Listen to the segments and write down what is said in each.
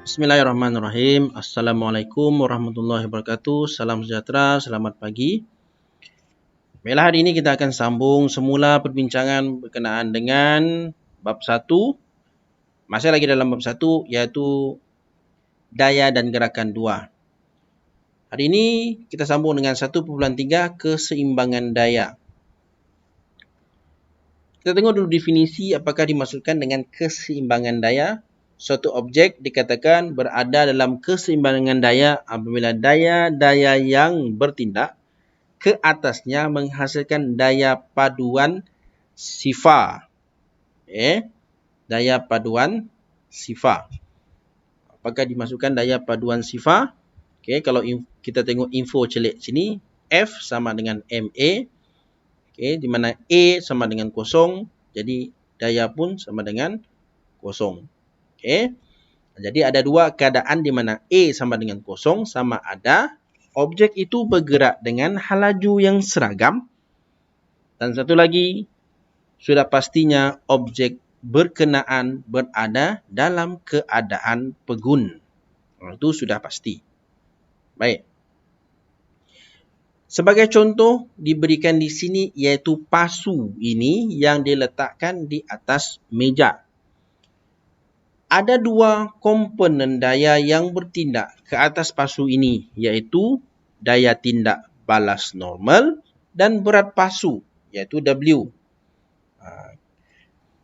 Bismillahirrahmanirrahim. Assalamualaikum warahmatullahi wabarakatuh. Salam sejahtera, selamat pagi. Baiklah, hari ini kita akan sambung semula perbincangan berkenaan dengan bab 1. Masih lagi dalam bab 1, iaitu daya dan gerakan 2. Hari ini kita sambung dengan 1.3, keseimbangan daya. Kita tengok dulu definisi apakah dimaksudkan dengan keseimbangan daya. Suatu objek dikatakan berada dalam keseimbangan daya apabila daya-daya yang bertindak ke atasnya menghasilkan daya paduan sifar. Daya paduan sifar. Apakah dimasukkan daya paduan sifar? Kalau kita tengok info celik sini, F sama dengan MA. Di mana A sama dengan kosong, jadi daya pun sama dengan kosong. Jadi ada dua keadaan di mana A sama dengan kosong, sama ada objek itu bergerak dengan laju yang seragam. Dan satu lagi, sudah pastinya objek berkenaan berada dalam keadaan pegun. Itu sudah pasti. Baik. Sebagai contoh diberikan di sini iaitu pasu ini yang diletakkan di atas meja. Ada dua komponen daya yang bertindak ke atas pasu ini, iaitu daya tindak balas normal dan berat pasu, iaitu W.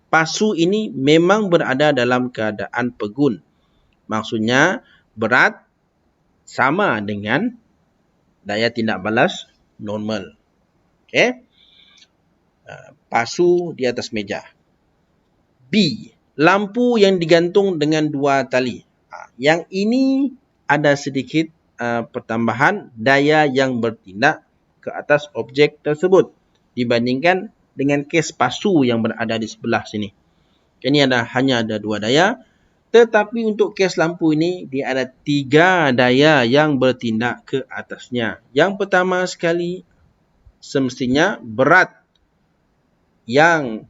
Pasu ini memang berada dalam keadaan pegun. Maksudnya berat sama dengan daya tindak balas normal. Pasu di atas meja. B. Lampu yang digantung dengan dua tali. Yang ini ada sedikit pertambahan daya yang bertindak ke atas objek tersebut dibandingkan dengan kes pasu yang berada di sebelah sini. Ini hanya ada dua daya, tetapi untuk kes lampu ini dia ada tiga daya yang bertindak ke atasnya. Yang pertama sekali, semestinya berat yang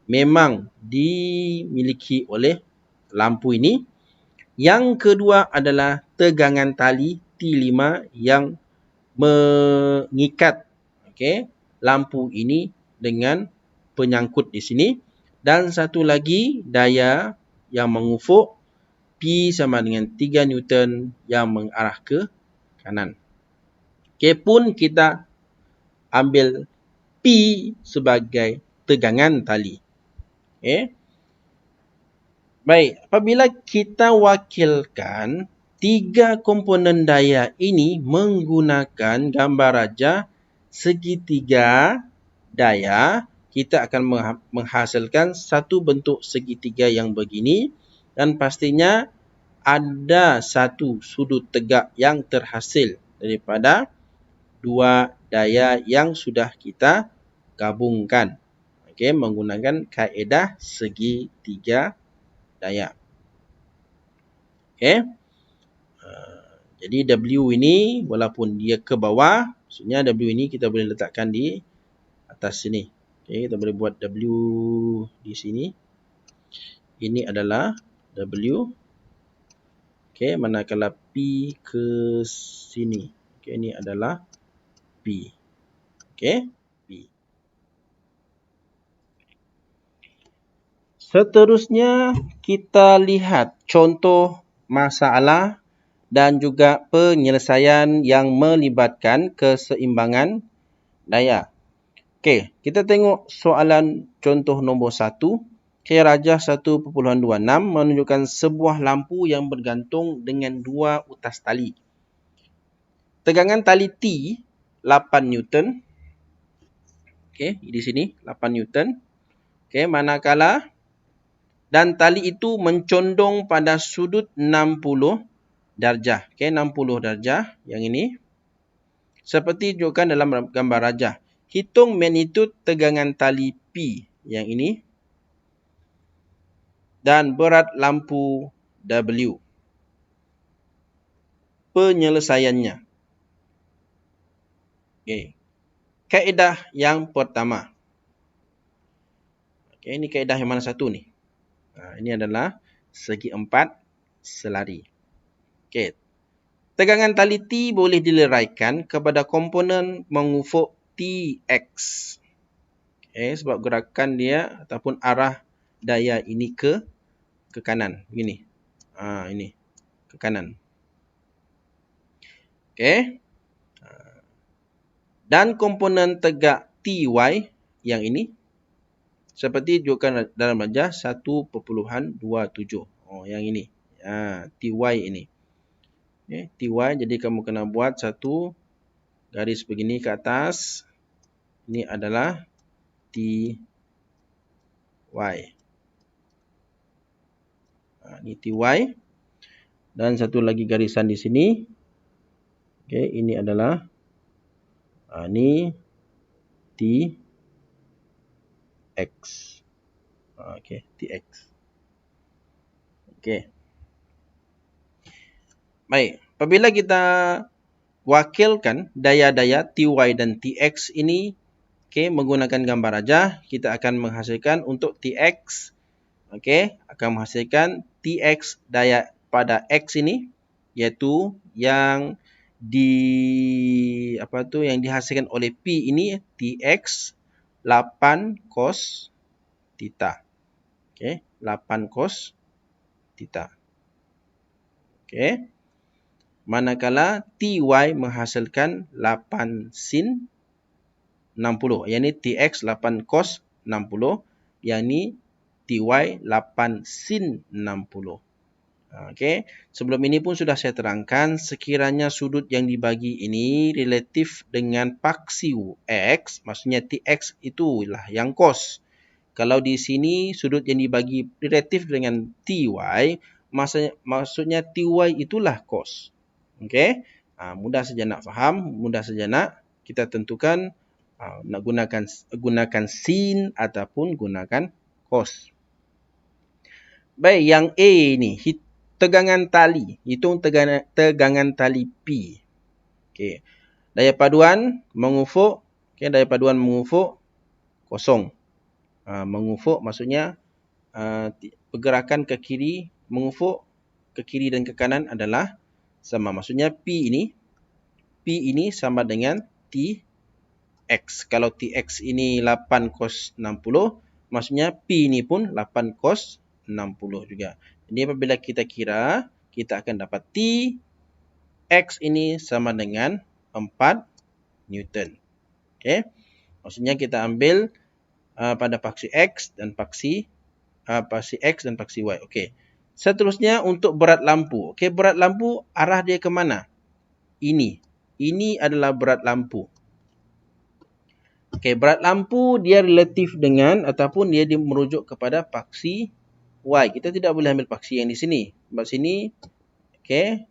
memang dimiliki oleh lampu ini. Yang kedua adalah tegangan tali T5 yang mengikat lampu ini dengan penyangkut di sini. Dan satu lagi daya yang mengufuk, P sama dengan 3 Newton yang mengarah ke kanan. Pun kita ambil P sebagai tegangan tali. Baik, apabila kita wakilkan tiga komponen daya ini menggunakan gambar rajah segitiga daya, kita akan menghasilkan satu bentuk segitiga yang begini, dan pastinya ada satu sudut tegak yang terhasil daripada dua daya yang sudah kita gabungkan menggunakan kaedah segitiga daya. Jadi W ini walaupun dia ke bawah, maksudnya W ini kita boleh letakkan di atas sini. Kita boleh buat W di sini. Ini adalah W. Manakala P ke sini. Ini adalah P. P. Seterusnya kita lihat contoh masalah dan juga penyelesaian yang melibatkan keseimbangan daya. Kita tengok soalan contoh nombor 1. Rajah 1.26 menunjukkan sebuah lampu yang bergantung dengan dua utas tali. Tegangan tali T 8 Newton. Di sini 8 Newton. Manakala dan tali itu mencondong pada sudut 60 darjah. 60 darjah yang ini. Seperti ditunjukkan dalam gambar rajah. Hitung magnitud tegangan tali P yang ini. Dan berat lampu W. Penyelesaiannya. Kaedah yang pertama. Ini kaedah yang mana satu ni? Ini adalah segi 4 selari. Okey. Tegangan tali T boleh dileraikan kepada komponen mengufuk TX. Sebab gerakan dia ataupun arah daya ini ke kanan. Begini. Ini. Ke kanan. Okey. Dan komponen tegak TY yang ini. Seperti ditunjukkan dalam rajah 1.27. Yang ini. TY ini. TY, jadi kamu kena buat satu garis begini ke atas. Ini adalah TY. Ini TY. Dan satu lagi garisan di sini. Okey, ini adalah ini TX. Okey, TX. Okey. Baik, apabila kita wakilkan daya-daya TY dan TX ini menggunakan gambar rajah, kita akan menghasilkan untuk TX akan menghasilkan TX daya pada X ini, iaitu yang yang dihasilkan oleh P ini TX 8 cos theta. 8 cos theta. Manakala TY menghasilkan 8 sin 60. Yang ini TX 8 cos 60. Yang ini TY 8 sin 60. Sebelum ini pun sudah saya terangkan, sekiranya sudut yang dibagi ini relatif dengan paksi X, maksudnya TX itulah yang cos. Kalau di sini sudut yang dibagi relatif dengan TY, maksudnya TY itulah cos. Mudah saja nak faham, mudah saja nak kita tentukan nak gunakan sin ataupun gunakan cos. Baik, yang A ni tegangan tali, hitung tegangan tali P. Daya paduan mengufuk, daya paduan mengufuk kosong. Mengufuk maksudnya pergerakan ke kiri, mengufuk ke kiri dan ke kanan adalah sama. Maksudnya P ini sama dengan TX. Kalau TX ini 8 cos 60, maksudnya P ini pun 8 cos 60 juga. Jadi apabila kita kira, kita akan dapat TX ini sama dengan 4 Newton. Maksudnya kita ambil pada paksi X dan paksi X dan paksi Y. Seterusnya untuk berat lampu. Berat lampu arah dia ke mana? Ini. Ini adalah berat lampu. Berat lampu dia relatif dengan ataupun dia merujuk kepada paksi Y. Kita tidak boleh ambil paksi yang di sini. Sebab sini,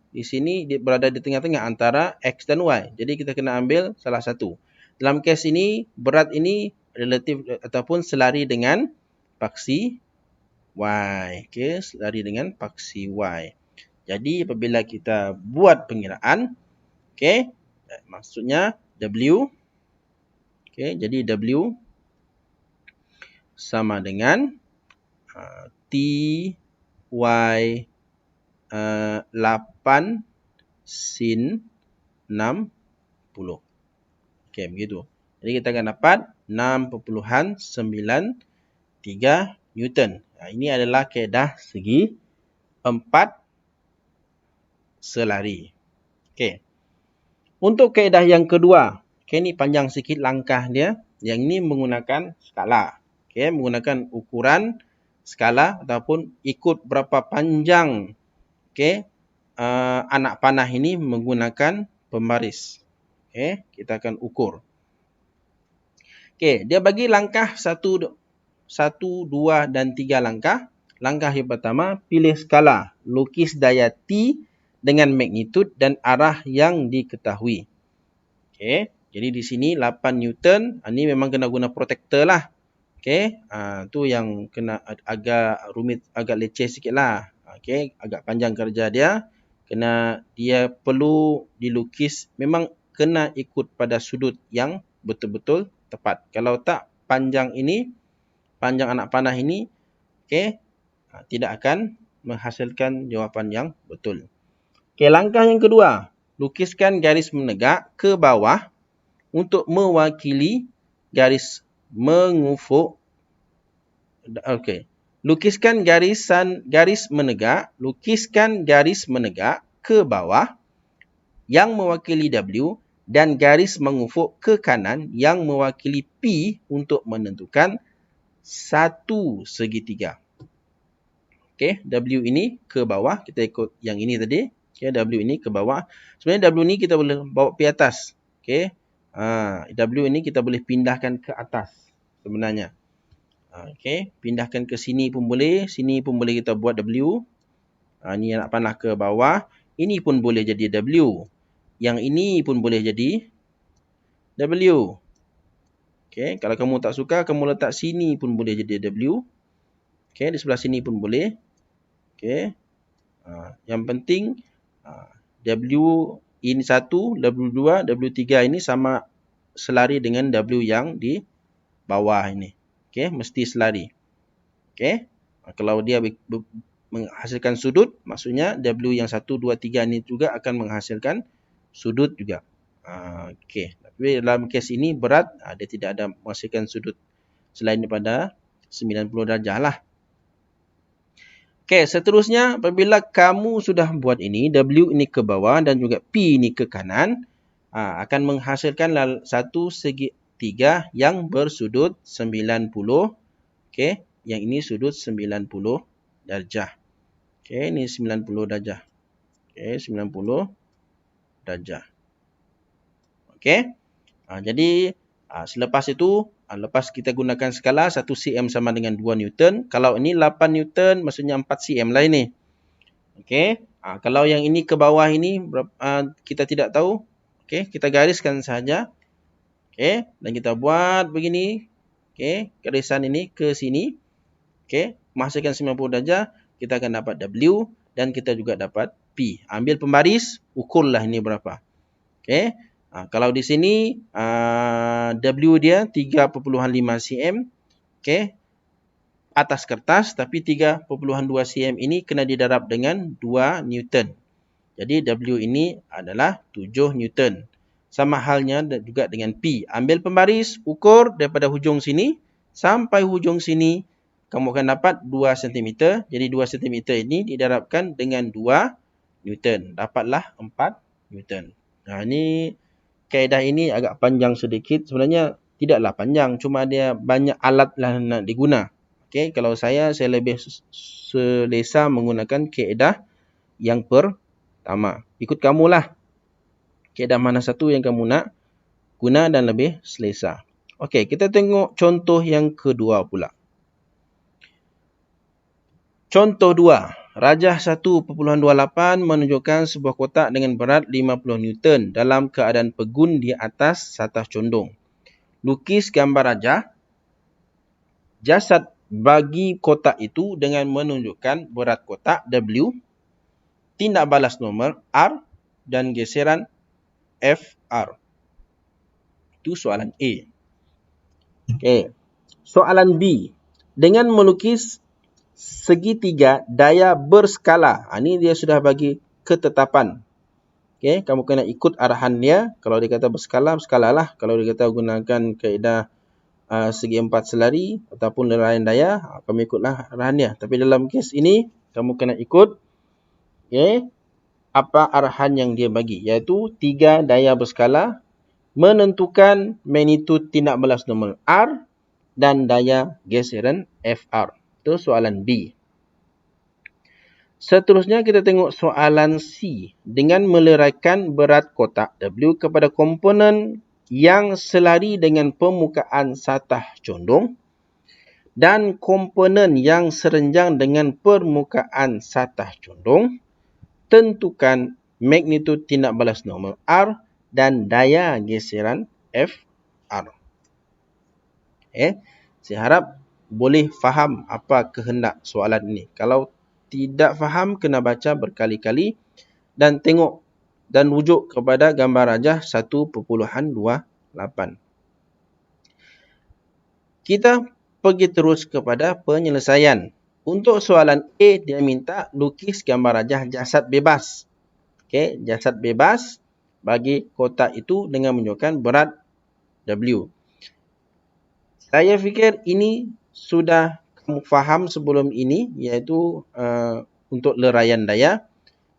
di sini dia berada di tengah-tengah antara X dan Y. Jadi kita kena ambil salah satu. Dalam kes ini, berat ini relatif ataupun selari dengan paksi Y. Selari dengan paksi Y. Jadi apabila kita buat pengiraan, maksudnya W, jadi W sama dengan TY 8 sin 60. Begitu. Jadi kita akan dapat 6.93 Newton. Ini adalah kaedah segi 4 selari. Untuk kaedah yang kedua, ini panjang sikit langkah dia. Yang ini menggunakan skala. Menggunakan ukuran skala ataupun ikut berapa panjang anak panah ini menggunakan pembaris. Kita akan ukur. Dia bagi langkah 1, 2 dan 3 langkah. Langkah yang pertama, pilih skala. Lukis daya T dengan magnitud dan arah yang diketahui. Jadi di sini 8 Newton. Ini memang kena guna protektor lah. Tu yang kena agak rumit, agak leceh sikit lah. Agak panjang kerja dia. Dia perlu dilukis. Memang kena ikut pada sudut yang betul-betul tepat. Kalau tak, panjang anak panah ini, tidak akan menghasilkan jawapan yang betul. Okey, langkah yang kedua. Lukiskan garis menegak ke bawah untuk mewakili garis mengufuk. Okey. Lukiskan garis menegak ke bawah yang mewakili W dan garis mengufuk ke kanan yang mewakili P untuk menentukan satu segitiga. Okey, W ini ke bawah, kita ikut yang ini tadi. Okey, W ini ke bawah. Sebenarnya W ini kita boleh bawa pergi atas. Okey. W ini kita boleh pindahkan ke atas sebenarnya. Okey, pindahkan ke sini pun boleh kita buat W. Ni nak panah ke bawah, ini pun boleh jadi W. Yang ini pun boleh jadi W. Okey, kalau kamu tak suka, kamu letak sini pun boleh jadi W. Okey, di sebelah sini pun boleh. Okey. Yang penting W ini 1, W2, W3 ini sama selari dengan W yang di bawah ini. Okey, mesti selari. Okey. Kalau dia menghasilkan sudut, maksudnya W yang 1, 2, 3 ini juga akan menghasilkan sudut juga. Okey. Tapi dalam kes ini berat, dia tidak ada menghasilkan sudut selain daripada 90 darjah lah. Okey, seterusnya apabila kamu sudah buat ini, W ini ke bawah dan juga P ini ke kanan, akan menghasilkan satu segitiga yang bersudut 90. Okey, yang ini sudut 90 darjah. Okey, ini 90 darjah. Okey, 90 darjah. Okey. Jadi selepas itu, lepas kita gunakan skala 1 cm sama dengan 2 Newton. Kalau ini 8 Newton, maksudnya 4 cm lah ini. Okey. Kalau yang ini ke bawah ini, kita tidak tahu. Okey, kita gariskan saja. Okey, dan kita buat begini. Okey, garisan ini ke sini. Okey, menghasilkan 90 darjah, kita akan dapat W dan kita juga dapat P. Ambil pembaris, ukurlah ini berapa. Okey. Kalau di sini W dia 3.5 cm. Okey. Atas kertas, tapi 3.2 cm ini kena didarab dengan 2 Newton. Jadi W ini adalah 7 Newton. Sama halnya juga dengan P. Ambil pembaris, ukur daripada hujung sini sampai hujung sini, kamu akan dapat 2 cm. Jadi 2 cm ini didarabkan dengan 2 Newton. Dapatlah 4 Newton. Ini kaedah ini agak panjang sedikit. Sebenarnya tidaklah panjang. Cuma dia banyak alat lah nak diguna. Okay, kalau saya lebih selesa menggunakan kaedah yang pertama. Ikut kamulah. Kaedah mana satu yang kamu nak guna dan lebih selesa. Okey, kita tengok contoh yang kedua pula. Contoh 2. Rajah 1.28 menunjukkan sebuah kotak dengan berat 50 Newton dalam keadaan pegun di atas satah condong. Lukis gambar rajah jasad bagi kotak itu dengan menunjukkan berat kotak W, tindak balas nomor R dan geseran FR. Itu soalan A. Okey. Soalan B. Dengan melukis segitiga daya berskala. Ini dia sudah bagi ketetapan. Okey, kamu kena ikut arahan dia. Kalau dia kata berskala, berskalalah. Kalau dia kata gunakan kaedah segi 4 selari ataupun lain daya, kamu ikutlah arahan dia. Tapi dalam kes ini, kamu kena ikut apa arahan yang dia bagi. Iaitu 3 daya berskala menentukan magnitud tindak balas nomor R dan daya geseran FR. Itu soalan B. Seterusnya kita tengok soalan C. Dengan meleraikan berat kotak W kepada komponen yang selari dengan permukaan satah condong dan komponen yang serenjang dengan permukaan satah condong, tentukan magnitud tindak balas nomor R dan daya geseran FR. Saya harap boleh faham apa kehendak soalan ini. Kalau tidak faham, kena baca berkali-kali dan tengok dan rujuk kepada gambar rajah 1.28. Kita pergi terus kepada penyelesaian. Untuk soalan A, dia minta lukis gambar rajah jasad bebas. Okey, jasad bebas bagi kotak itu dengan menunjukkan berat W. Saya fikir ini sudah kamu faham sebelum ini, iaitu untuk leraian daya,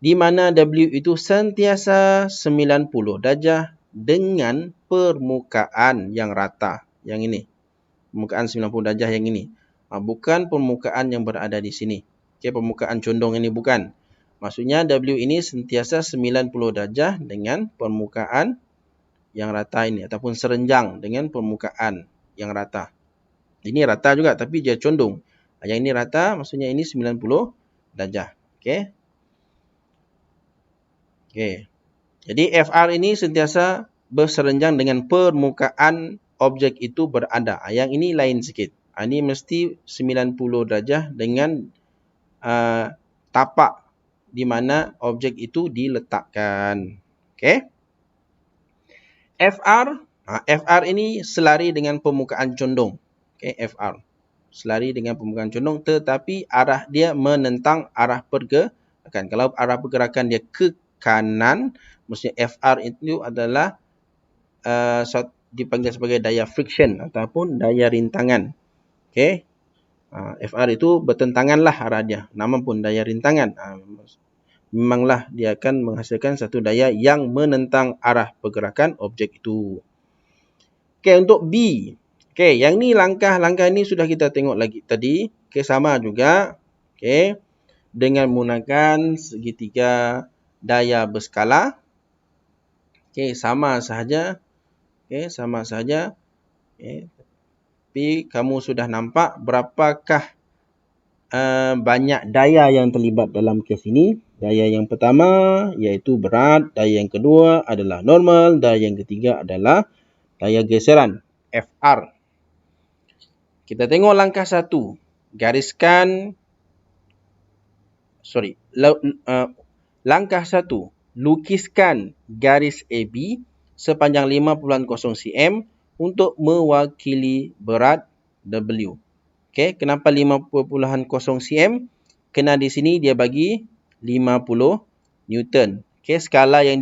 di mana W itu sentiasa 90 darjah dengan permukaan yang rata. Yang ini. Permukaan 90 darjah yang ini. Bukan permukaan yang berada di sini. Okay, permukaan condong ini bukan. Maksudnya W ini sentiasa 90 darjah dengan permukaan yang rata ini. Ataupun serenjang dengan permukaan yang rata. Ini rata juga tapi dia condong. Yang ini rata maksudnya ini 90 darjah. Okay. Okay. Jadi FR ini sentiasa berserenjang dengan permukaan objek itu berada. Yang ini lain sikit. Ini mesti 90 darjah dengan tapak di mana objek itu diletakkan. Okay. FR ini selari dengan permukaan condong. Okay, FR. Selari dengan permukaan condong tetapi arah dia menentang arah pergerakan. Kalau arah pergerakan dia ke kanan, maksudnya FR itu adalah dipanggil sebagai daya friction ataupun daya rintangan. Okay. FR itu bertentanganlah arah dia. Nama pun daya rintangan. Memanglah dia akan menghasilkan satu daya yang menentang arah pergerakan objek itu. Okay, untuk B. Okay, yang ni langkah-langkah ni sudah kita tengok lagi tadi. Okay, sama juga. Okay, dengan menggunakan segitiga daya berskala. Okay, sama sahaja. Okay, sama sahaja. Okay. Tapi kamu sudah nampak berapakah banyak daya yang terlibat dalam kes ini. Daya yang pertama iaitu berat. Daya yang kedua adalah normal. Daya yang ketiga adalah daya geseran. FR. Kita tengok langkah 1. Langkah 1. Lukiskan garis AB sepanjang 5.0 cm untuk mewakili berat W. Okay, kenapa 5.0 cm? Kena di sini dia bagi 50 Newton. Okay, skala yang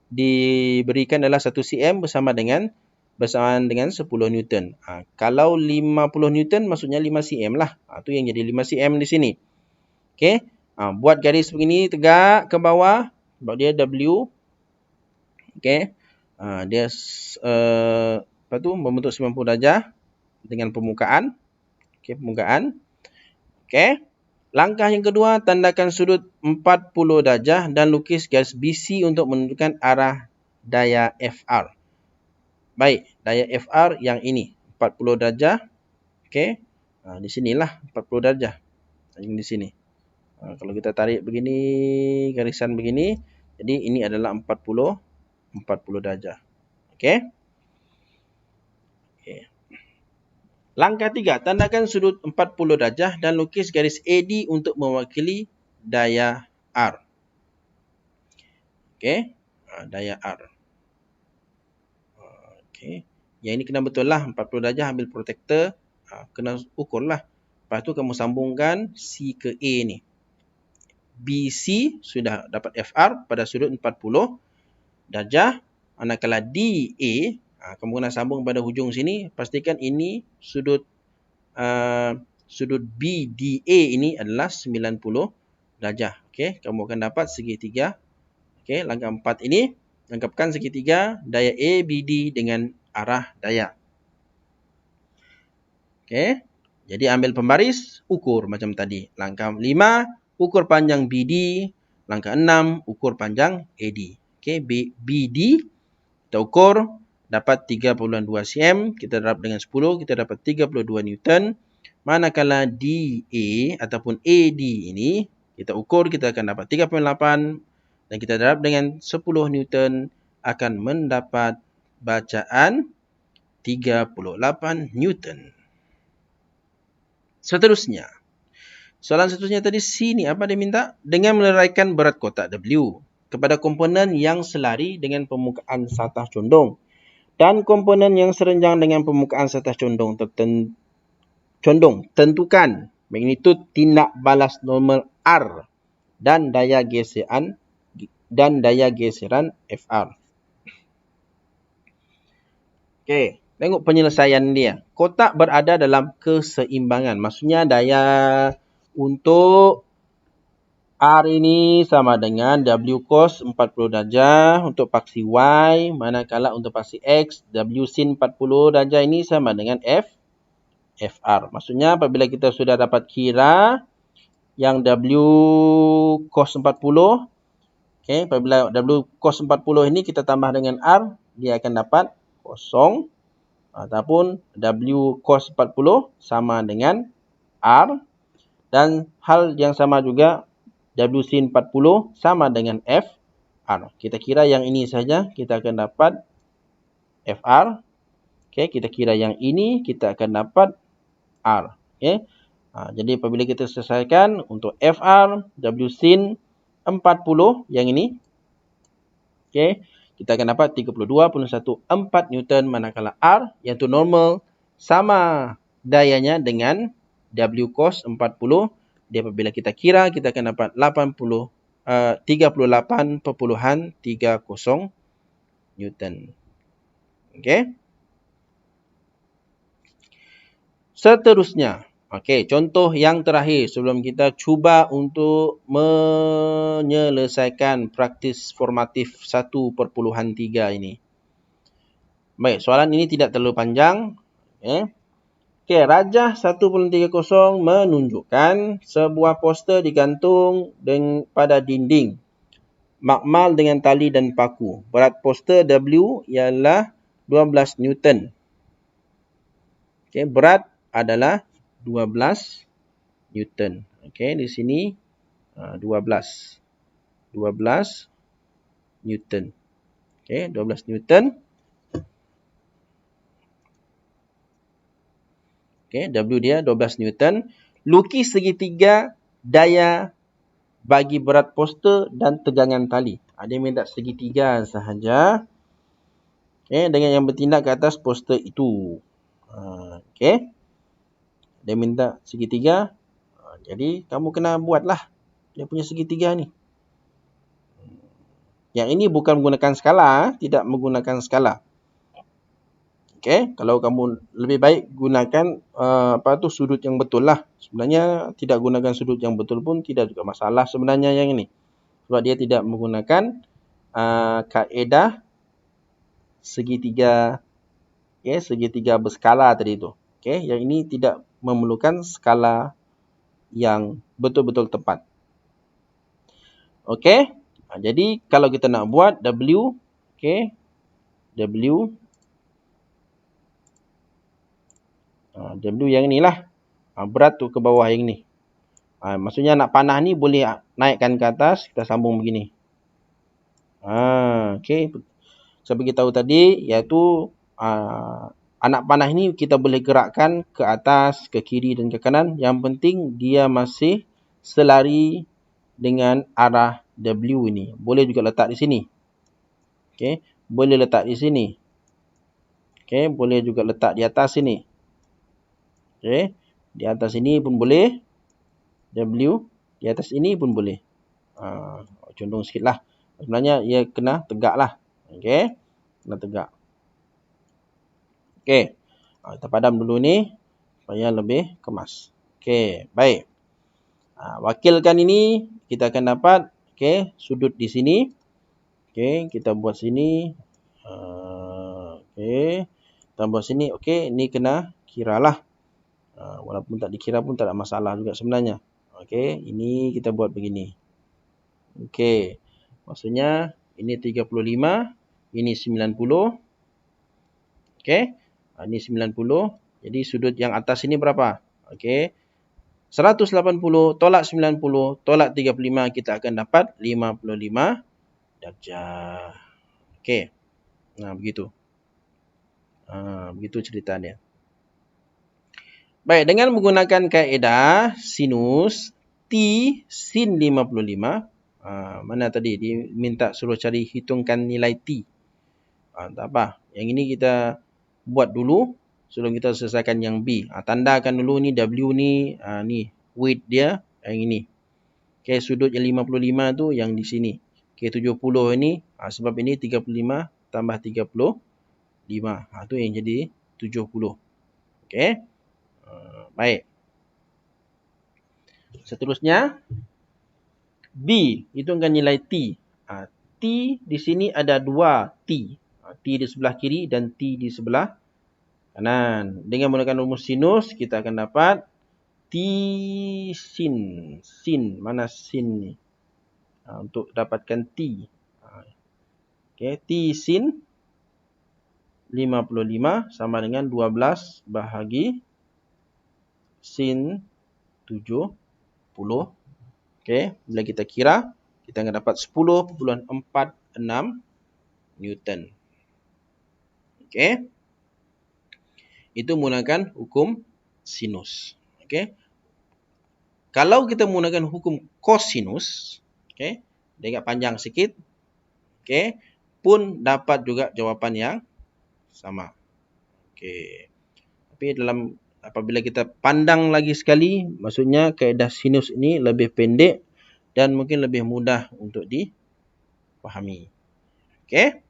diberikan adalah 1 cm bersamaan dengan 10 Newton. Kalau 50 Newton maksudnya 5 cm lah. Itu yang jadi 5 cm di sini. Okay, buat garis begini tegak ke bawah. Sebab dia W. Okay, dia lepas tu membentuk 90 darjah dengan permukaan. Okay, permukaan. Okay. Langkah yang kedua, tandakan sudut 40 darjah dan lukis garis BC untuk menunjukkan arah daya FR. Baik, daya FR yang ini 40 darjah. Okay. Di sinilah 40 darjah. Yang di sini. Kalau kita tarik begini, garisan begini, jadi ini adalah 40 darjah. Okay. Okay. Langkah 3, tandakan sudut 40 darjah dan lukis garis AD untuk mewakili daya R. Okey, daya R. Okey, yang ini kena betul lah 40 darjah, ambil protektor, kena ukur lah. Lepas tu kamu sambungkan C ke A ni. BC sudah dapat FR pada sudut 40 darjah. Manakala DA, kamu kena sambung pada hujung sini. Pastikan ini sudut BDA ini adalah 90 darjah. Okey, kamu akan dapat segitiga. Okey, langkah 4 ini lengkapkan segitiga daya ABD dengan arah daya. Okey, jadi ambil pembaris, ukur macam tadi. Langkah 5, ukur panjang BD. Langkah 6, ukur panjang AD. Okey, BD kita ukur dapat 3.2 cm, kita darab dengan 10, kita dapat 32 Newton. Manakala DA ataupun AD ini, kita ukur, kita akan dapat 3.8 dan kita darab dengan 10 Newton akan mendapat bacaan 38 Newton. Seterusnya, soalan seterusnya tadi C ni apa dia minta? Dengan meleraikan berat kotak W kepada komponen yang selari dengan permukaan satah condong dan komponen yang serenjang dengan permukaan satah condong tentukan magnitud tindak balas normal R dan daya geseran dan daya geseran FR. Okey, tengok penyelesaian dia. Kotak berada dalam keseimbangan. Maksudnya daya untuk R ini sama dengan W cos 40 darjah untuk paksi Y. Manakala untuk paksi X, W sin 40 darjah ini sama dengan FR. Maksudnya apabila kita sudah dapat kira yang W cos 40. Okay, apabila W cos 40 ini kita tambah dengan R, dia akan dapat kosong. Ataupun W cos 40 sama dengan R. Dan hal yang sama juga, W sin 40 sama dengan FR. Kita kira yang ini saja, kita akan dapat FR. Okay, kita kira yang ini, kita akan dapat R. Okay. Jadi apabila kita selesaikan untuk FR, W sin 40 yang ini. Okay, kita akan dapat 32.14 Newton, manakala R iaitu normal sama dayanya dengan W cos 40. Dia apabila kita kira, kita akan dapat 38.30 Newton. Okay. Seterusnya, contoh yang terakhir sebelum kita cuba untuk menyelesaikan praktis formatif 1/3 ini. Baik, soalan ini tidak terlalu panjang. Rajah 1.30 menunjukkan sebuah poster digantung pada dinding. Makmal dengan tali dan paku. Berat poster W ialah 12 Newton. Berat adalah 12 Newton. Di sini 12 Newton. 12 Newton. W dia 12 Newton. Lukis segitiga daya bagi berat poster dan tegangan tali. Dia minta segitiga sahaja. Dengan yang bertindak ke atas poster itu. Dia minta segitiga. Jadi kamu kena buatlah dia punya segitiga ni. Yang ini bukan menggunakan skala, tidak menggunakan skala. Kalau kamu lebih baik gunakan sudut yang betul lah. Sebenarnya tidak gunakan sudut yang betul pun tidak juga masalah sebenarnya yang ini. Sebab dia tidak menggunakan kaedah segitiga, segitiga berskala tadi itu. Yang ini tidak memerlukan skala yang betul-betul tepat. Jadi kalau kita nak buat W, W yang inilah. Berat tu ke bawah yang ni. Maksudnya nak panah ni boleh naikkan ke atas, kita sambung begini. Seperti kita tahu tadi, iaitu anak panah ni kita boleh gerakkan ke atas, ke kiri dan ke kanan. Yang penting dia masih selari dengan arah W ini. Boleh juga letak di sini. Boleh letak di sini. Boleh juga letak di atas sini. Di atas ini pun boleh. W. Di atas ini pun boleh. Condong sikit lah. Sebenarnya ia kena tegak lah. Kena tegak. Kita padam dulu ni. Supaya lebih kemas. Baik. Wakilkan ini. Kita akan dapat. Sudut di sini. Kita buat sini. Kita buat sini. Ini kena kira lah. Walaupun tak dikira pun tak ada masalah juga sebenarnya. Ini kita buat begini. Maksudnya ini 35, ini 90. Ini 90. Jadi sudut yang atas ini berapa? 180 tolak 90 tolak 35, kita akan dapat 55 darjah. Begitu. Begitu ceritanya. Baik, dengan menggunakan kaedah sinus T sin 55. Mana tadi? Dia minta suruh cari hitungkan nilai T. Tak apa. Yang ini kita buat dulu sebelum kita selesaikan yang B. Tandakan dulu ni W ni. Ni weight dia. Yang ini. Sudut yang 55 tu yang di sini. Okey, 70 ini, sebab ini 35 tambah 35. Tu yang jadi 70. Okey. Baik. Seterusnya, B, hitungkan nilai T. T di sini ada 2 T. T di sebelah kiri dan T di sebelah kanan. Dengan menggunakan rumus sinus, kita akan dapat T sin. Sin, mana sin ni? Untuk dapatkan T. Okey, T sin 55 sama dengan 12 bahagi sin 70. Okey, bila kita kira, kita akan dapat 10.46 Newton. Okey. Itu menggunakan hukum sinus. Okey. Kalau kita menggunakan hukum kosinus, okey, dia agak panjang sikit. Okey, pun dapat juga jawapan yang sama. Okey. Tapi apabila kita pandang lagi sekali, maksudnya kaedah sinus ini lebih pendek dan mungkin lebih mudah untuk dipahami. Okey.